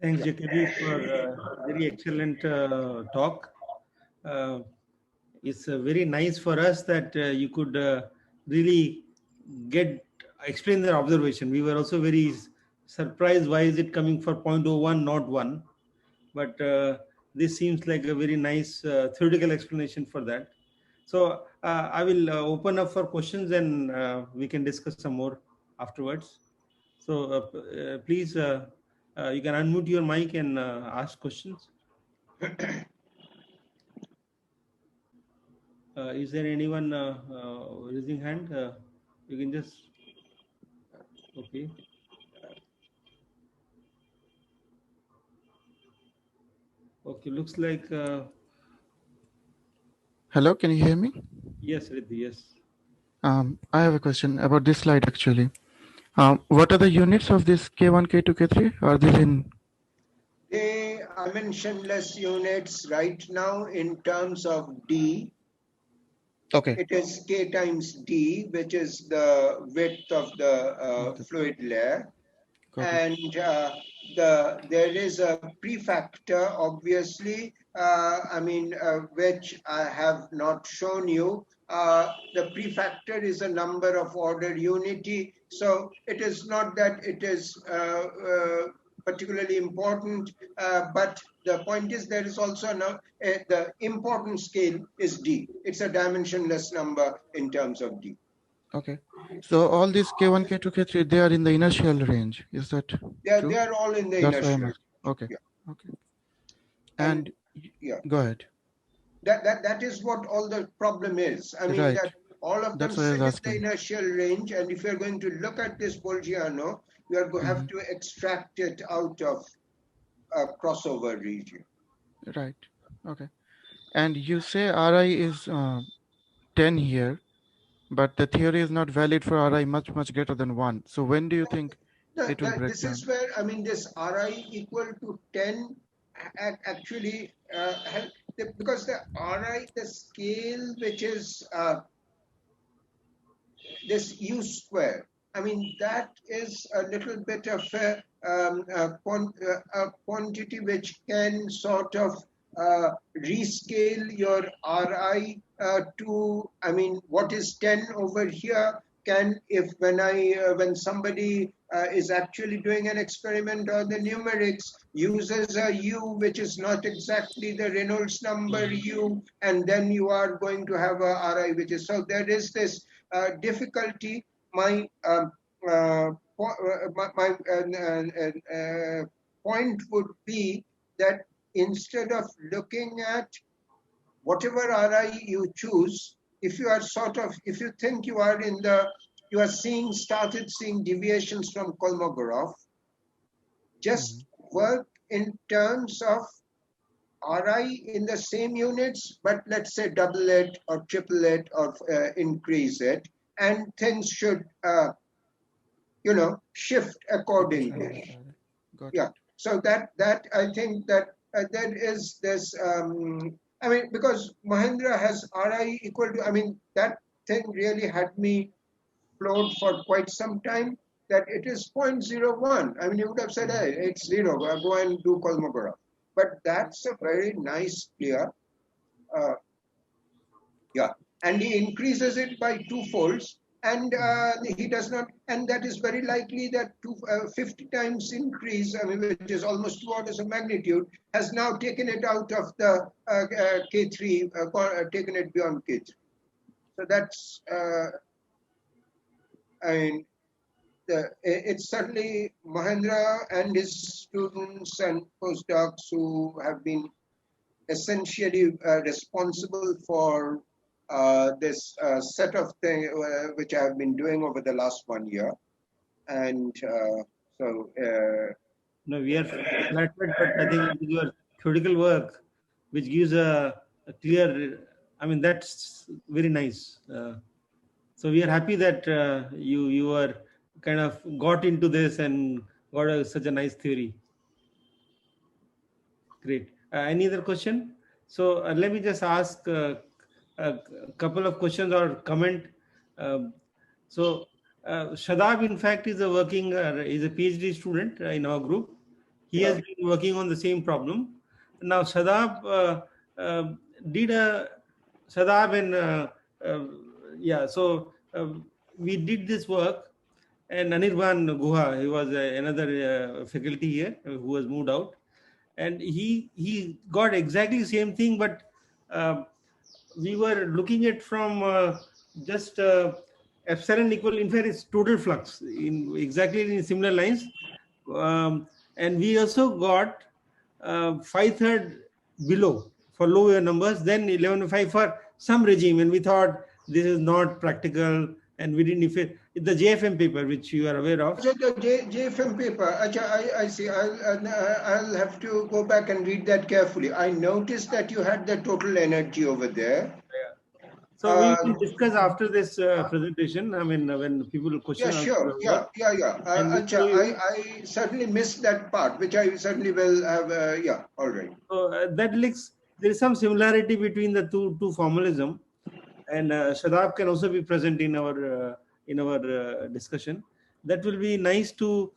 Thanks, JKB, for very excellent talk. It's very nice for us that you could really explain their observation. We were also very surprised why is it coming for 0.01, not 1. But this seems like a very nice theoretical explanation for that. So I will open up for questions and we can discuss some more afterwards. So please, you can unmute your mic and ask questions. Is there anyone raising hand? You can just, okay. Okay, looks like. Hello, can you hear me? Yes, Riddhi, yes. I have a question about this slide actually. What are the units of this K1, K2, K3? Are these in? They are dimensionless units right now in terms of D. Okay. It is K times D, which is the width of the fluid layer. And there is a prefactor, obviously, which I have not shown you. The prefactor is a number of order unity. So it is not that it is particularly important, but the point is there is also the important scale is D. It's a dimensionless number in terms of D. Okay. So all these K1, K2, K3, they are in the inertial range. Is that true? They are all in the inertial range. Okay. Yeah. Okay. And yeah, go ahead. That is what all the problem is. I mean, that all of them sit in the inertial range, and if you're going to look at this Bolzano, you are going to have to extract it out of a crossover region. Right. Okay. And you say Ri is 10 here, but the theory is not valid for Ri much greater than 1. So when do you think it will break down? This is where, I mean, this Ri equal to 10 actually because the Ri, the scale which is this U square, I mean, that is a little bit of a quantity which can sort of rescale your Ri to, I mean, what is 10 over here can, when somebody is actually doing an experiment or the numerics uses a U which is not exactly the Reynolds number U, and then you are going to have a Ri which is, so there is this difficulty. My point would be that instead of looking at whatever Ri you choose, if you are if you think you are started seeing deviations from Kolmogorov, just work in terms of Ri in the same units, but let's say double it or triple it or increase it, and things should, shift accordingly. Yeah. So that I think that there is this. I mean, because Mahendra has Ri equal to. I mean, that thing really had me floored for quite some time. That it is 0.01. I mean, you would have said, hey, it's 0. Go and do Kolmogorov. But that's a very nice clear. Yeah. And he increases it by 2 folds. And he does not, and that is very likely that 50 times increase, I mean, which is almost 2 orders of magnitude, has now taken it out of the K3, taken it beyond K3. So that's, I mean, it's certainly Mahendra and his students and postdocs who have been essentially responsible for this set of things which I have been doing over the last 1 year. And so... no, we are flattered, but I think your theoretical work, which gives a clear, I mean, that's very nice. So we are happy that you are kind of got into this and got such a nice theory. Great. Any other question? So let me just ask a couple of questions or comment. So Shadab, in fact, is a PhD student in our group. He has been working on the same problem. Now Shadab did a Shadab and we did this work, and Anirban Guha, he was another faculty here who was moved out, and he got exactly the same thing, but we were looking at from just epsilon equal, in fact it's total flux in exactly in similar lines, and we also got 5/3 below for lower numbers, then 11.5 for some regime, and we thought this is not practical, and we didn't even the JFM paper, which you are aware of. So the JFM paper, I see. I'll have to go back and read that carefully. I noticed that you had the total energy over there. So we will discuss after this presentation. I mean, when people question. Yeah, sure. Yeah. I certainly missed that part, which I certainly will have. All right. So that looks, there is some similarity between the two formalism, and Shadab can also be present in our discussion. That will be nice to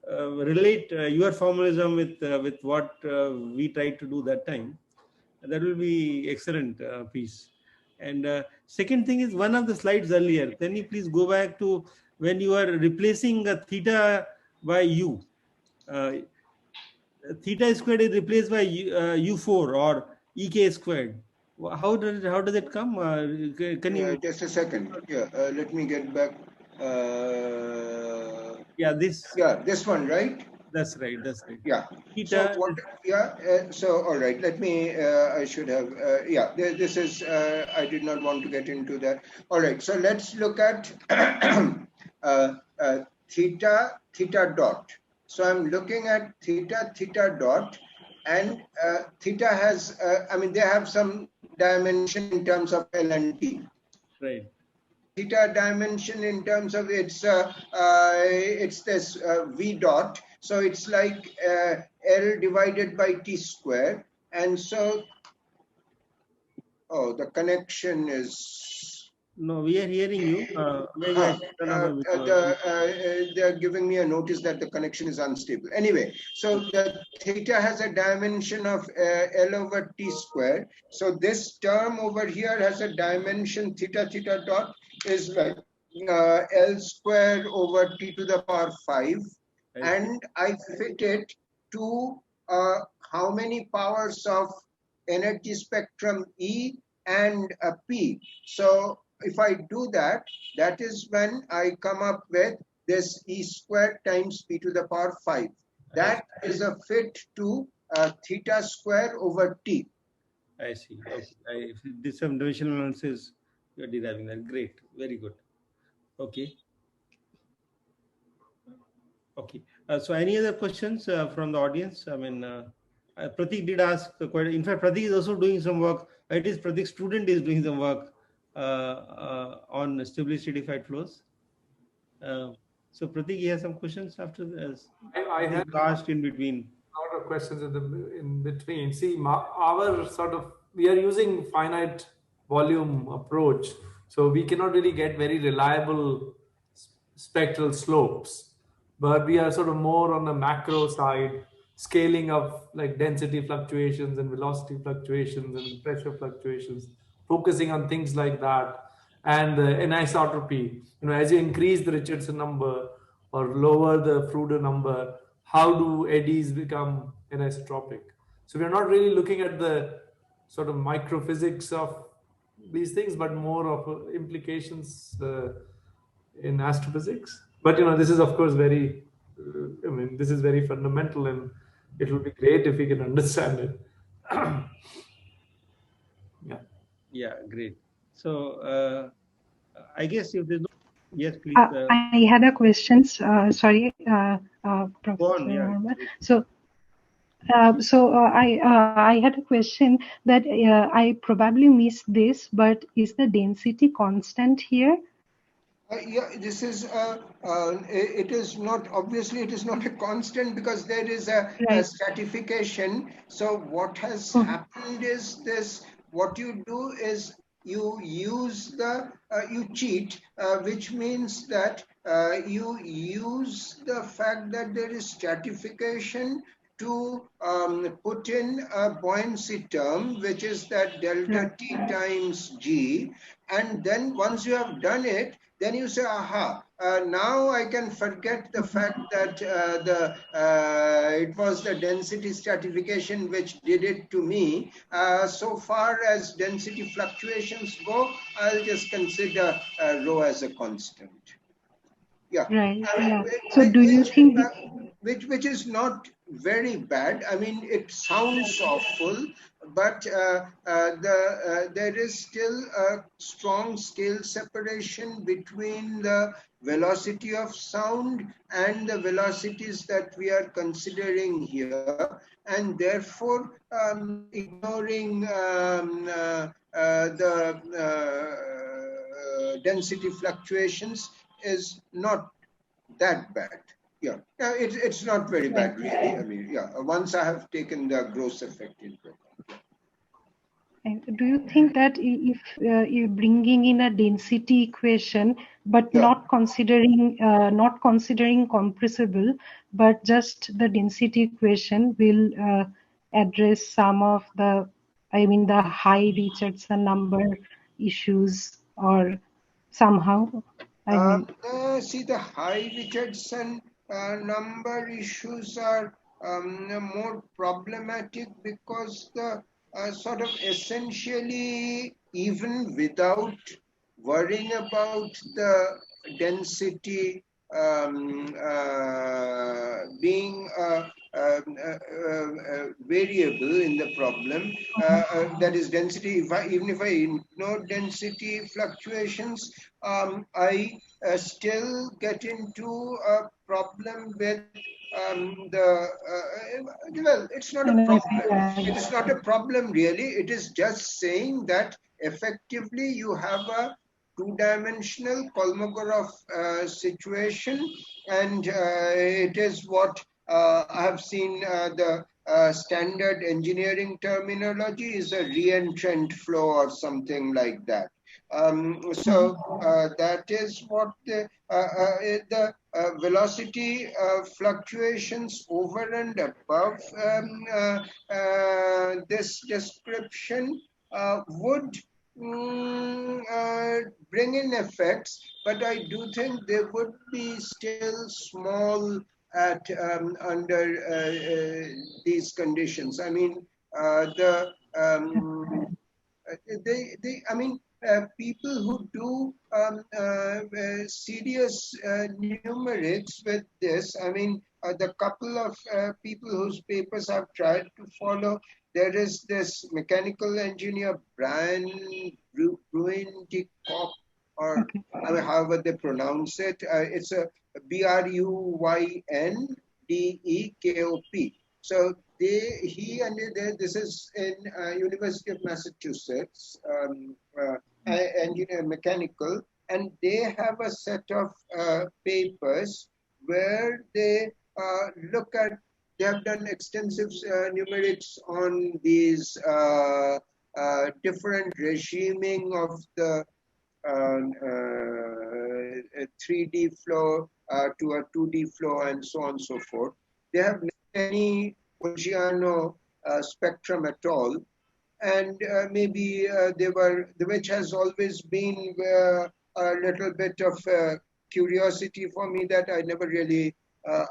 relate your formalism with what we tried to do that time. That will be excellent piece. And second thing is, one of the slides earlier, can you please go back to when you are replacing theta by u? Theta squared is replaced by u4 or ek squared. How does it come? Can you just a second? Yeah, let me get back. This one, right? That's right. Yeah. Theta. So what? So all right. Let me. I should have. This is. I did not want to get into that. All right. So let's look at theta dot. So I'm looking at theta dot, and theta has. They have some dimension in terms of L and T. Right. Theta dimension in terms of it's this V dot. So it's like L divided by T square. And so, the connection is... No, we are hearing you. They're giving me a notice that the connection is unstable. Anyway, so the theta has a dimension of L over T square. So this term over here has a dimension theta dot is like L square over T to the power 5. And I fit it to how many powers of energy spectrum E and P. So if I do that, that is when I come up with this E squared times P to the power 5. That is a fit to theta square over T. I see. I did some dimensional analysis. You are deriving that. Great. Very good. Okay. So any other questions from the audience? I mean, Pratik did ask quite. In fact, Pratik is also doing some work. It is Pratik's student is doing some work on stability stratified flows. So Pratik, you have some questions after this? I have asked in between. A lot of questions in between. See, we are using finite volume approach, so we cannot really get very reliable spectral slopes. But we are sort of more on the macro side, scaling of like density fluctuations and velocity fluctuations and pressure fluctuations, focusing on things like that. And anisotropy, as you increase the Richardson number or lower the Fruder number, how do eddies become anisotropic? So we're not really looking at the sort of microphysics of these things, but more of implications in astrophysics. But this is of course very, this is very fundamental, and it will be great if we can understand it. Yeah, great. So I guess if there's no, yes, please. I had a question. Sorry, Professor. Go on, yeah. So I had a question that I probably missed this, but is the density constant here? This is it is not, obviously it is not a constant because there is a stratification. So what has happened is this: what you do is you use you cheat, which means that you use the fact that there is stratification to put in a buoyancy term, which is that delta T times G. And then once you have done it, then you say, aha, now I can forget the fact that it was the density stratification which did it to me. So far as density fluctuations go, I'll just consider rho as a constant. Yeah. Right. Yeah. So do you think which is not very bad. I mean, it sounds awful, but there is still a strong scale separation between the velocity of sound and the velocities that we are considering here, and therefore ignoring the density fluctuations is not that bad. Yeah, it's not very bad, really. I mean, yeah, once I have taken the gross effect into account. And do you think that if you're bringing in a density equation, but Yeah. not considering compressible, but just the density equation will address some of the, I mean, the high Richardson number issues, or somehow? I mean, See, the high Richardson number issues are more problematic because the sort of essentially, even without worrying about the density being variable in the problem, that is density, even if I ignore density fluctuations, I still get into a problem with well, it's not a problem. It is not a problem really. It is just saying that effectively you have a two-dimensional Kolmogorov situation, and it is what I have seen the standard engineering terminology is a reentrant flow or something like that. So that is what the velocity fluctuations over and above this description would bring in effects, but I do think they would be still small at under these conditions. I mean, I mean, people who do serious numerics with this, I mean, the couple of people whose papers I've tried to follow, there is this mechanical engineer, Brian Bruyn-de-Kock, or I mean, however they pronounce it. It's a Bruyn-de-Kopp. So this is in University of Massachusetts, engineer mechanical, and they have a set of papers where they look at, they have done extensive numerics on these different regiming of the 3D flow to a 2D flow and so on and so forth. They have any Poggiano spectrum at all, and maybe which has always been a little bit of curiosity for me, that I never really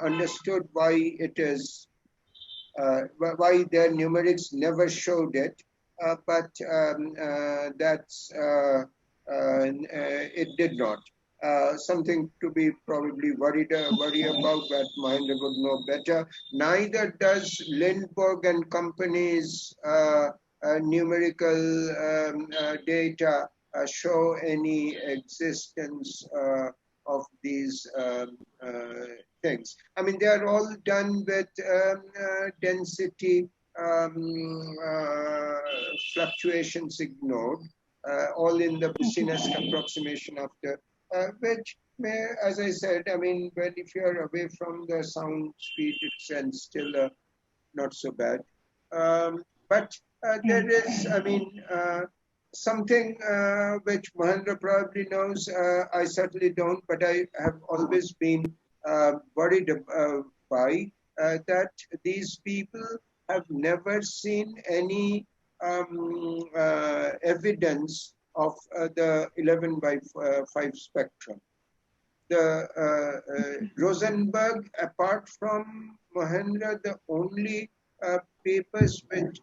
understood why it is, why their numerics never showed it, but that's it did not. Something to be probably worry about, but Mahendra would know better. Neither does Lindbergh and company's numerical data show any existence of these things. I mean, they are all done with density fluctuations ignored, all in the Business approximation of the which may, as I said, I mean, when if you are away from the sound speed, it's still not so bad. But there is, I mean, something which Mahendra probably knows. I certainly don't, but I have always been worried by that these people have never seen any evidence of the 11 by 5 spectrum. The Rosenberg, apart from Mahendra, the only papers with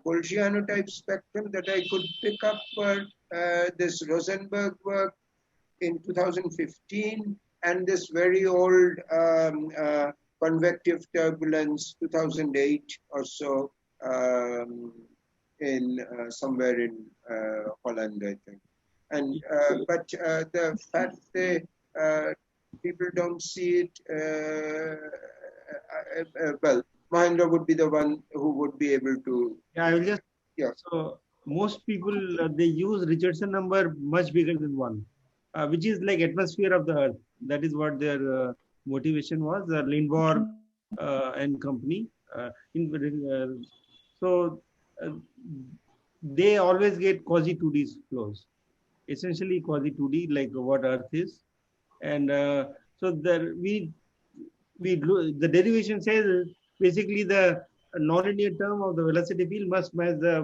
Bolgiano type spectrum that I could pick up were this Rosenberg work in 2015 and this very old convective turbulence 2008 or so in somewhere in Holland, I think. And but the fact that people don't see it, well, Mahendra would be the one who would be able to. Yeah, I will just. Yeah. So most people they use Richardson number much bigger than 1, which is like atmosphere of the Earth. That is what their motivation was. Lindborg and company. So they always get quasi 2D flows, essentially quasi 2D, like what Earth is, and so the derivation says basically the nonlinear term of the velocity field must match the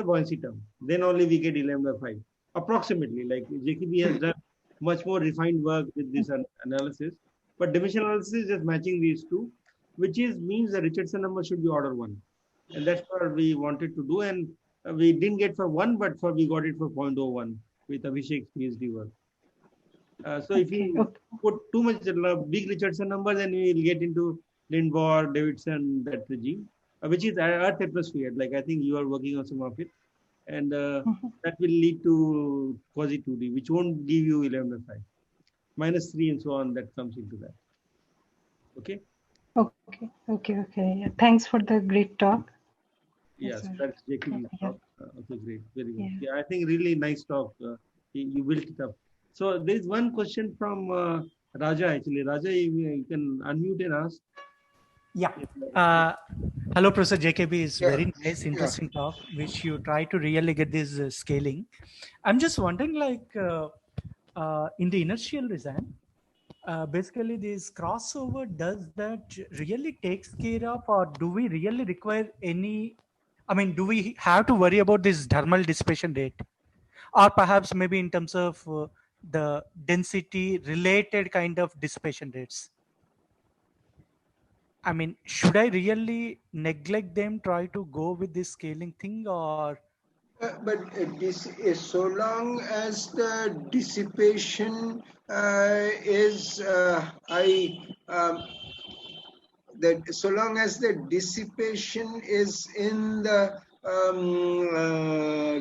buoyancy term. Then only we get 11/5 approximately. Like JKB has done much more refined work with this analysis, but dimensional analysis is just matching these two, which means the Richardson number should be order 1, and that's what we wanted to do. And we didn't get for 1, but we got it for 0.01 with Abhishek's PhD work. So if we put too much big Richardson numbers, then we will get into Lindborg, Davidson, that regime, which is Earth atmosphere. Like I think you are working on some of it, and that will lead to quasi 2D, which won't give you 11/5, -3, and so on. That comes into that. Okay. Okay. Yeah. Thanks for the great talk. Yes, that's JKB's talk. Okay, great, very good. Yeah. Yeah, I think really nice talk. You built it up. So there is one question from Raja. Actually, Raja, you can unmute and ask. Yeah. Hello, Professor JKB. It's very nice, interesting talk, which you try to really get this scaling. I'm just wondering, like in the inertial design, basically this crossover, does that really takes care of, or do we really require any? I mean, do we have to worry about this thermal dissipation rate, or perhaps maybe in terms of the density related kind of dissipation rates? I mean, should I really neglect them, try to go with this scaling thing, or? But this is so long as the dissipation is so long as the dissipation is in the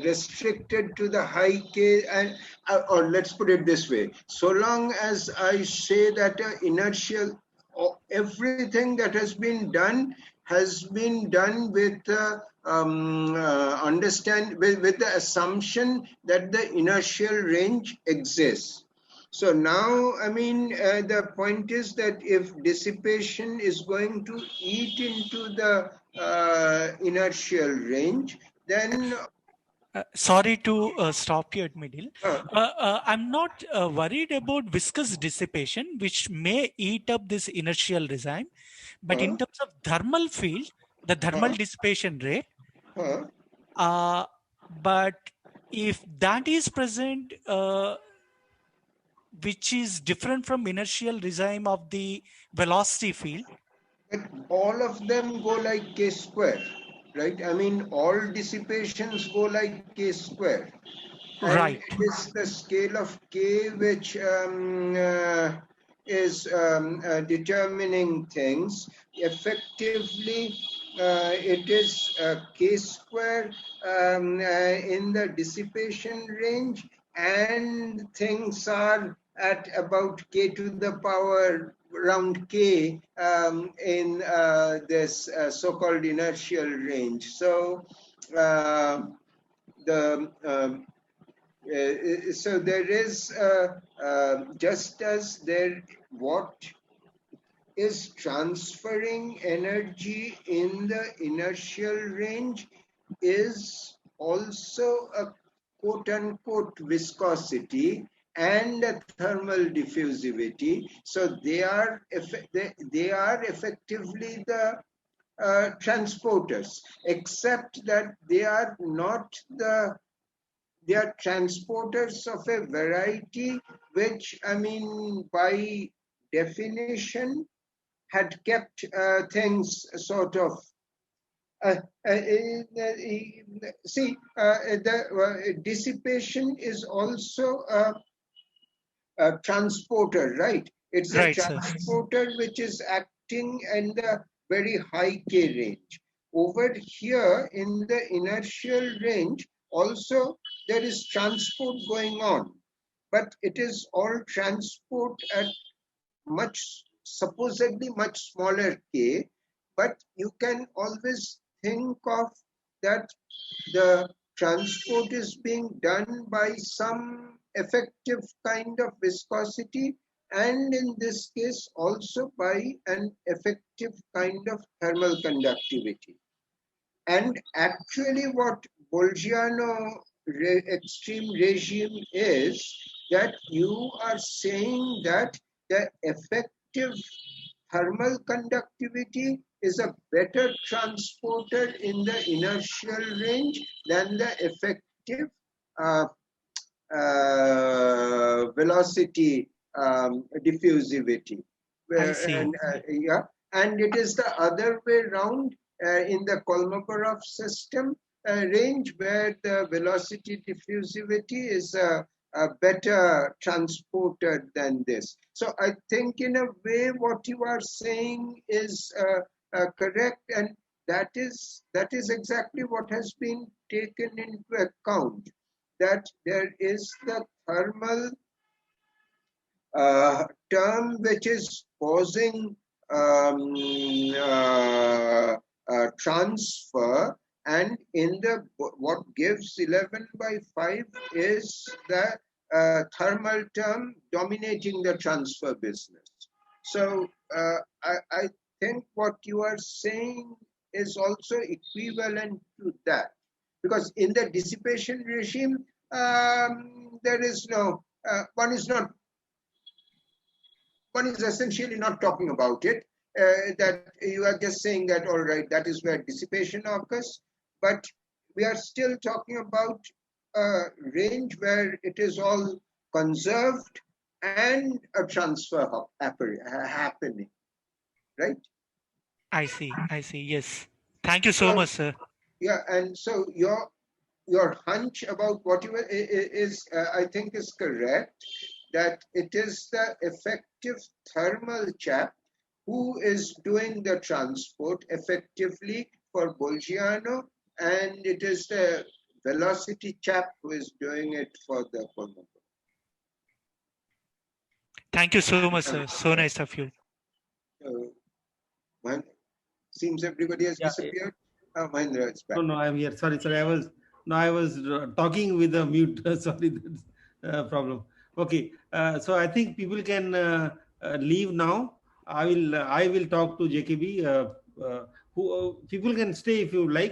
restricted to the high K, and or let's put it this way: so long as I say that inertial, everything that has been done with with the assumption that the inertial range exists. So now, I mean, the point is that if dissipation is going to eat into the inertial range, then sorry to stop you at middle. I'm not worried about viscous dissipation, which may eat up this inertial regime, but in terms of thermal field, the thermal dissipation rate, but if that is present, which is different from inertial regime of the velocity field. But all of them go like K square, right? I mean, all dissipations go like K square. And right. It is the scale of K which is determining things. Effectively, it is K square in the dissipation range, and things are at about K to the power around K in this so-called inertial range. So so there is just as there what is transferring energy in the inertial range is also a quote-unquote viscosity and a thermal diffusivity. So they are effectively the transporters, except that they are not they are transporters of a variety which, I mean, by definition, had kept things sort of the dissipation is also a transporter, right? It's a Right, sir. transporter which is acting in the very high K range. Over here in the inertial range, also there is transport going on, but it is all transport at supposedly much smaller K, but you can always think of that the transport is being done by some effective kind of viscosity, and in this case also by an effective kind of thermal conductivity. And actually what Bolzano extreme regime is that you are saying that the effective thermal conductivity is a better transporter in the inertial range than the effective velocity diffusivity. I see. And it is the other way round in the Kolmogorov system range, where the velocity diffusivity is a better transporter than this. So I think in a way what you are saying is correct, and that is exactly what has been taken into account, that there is the thermal term which is causing transfer, and in the what gives 11/5 is the thermal term dominating the transfer business. So I think what you are saying is also equivalent to that, because in the dissipation regime there is no one is essentially not talking about it, that you are just saying that, all right, that is where dissipation occurs, but we are still talking about a range where it is all conserved and a transfer happening, right? I see. Yes. Thank you so much, sir. Yeah, and so your hunch about what you is, I think, is correct, that it is the effective thermal chap who is doing the transport effectively for Bolzano, and it is the velocity chap who is doing it for the Kolmogorov. Thank you so much, sir. So nice of you. Seems everybody has disappeared. Mahendra, it's back. No, I'm here. Sorry. I was talking with a mute. Sorry, that's problem. Okay. So I think people can leave now. I will talk to JKB. Who people can stay if you like.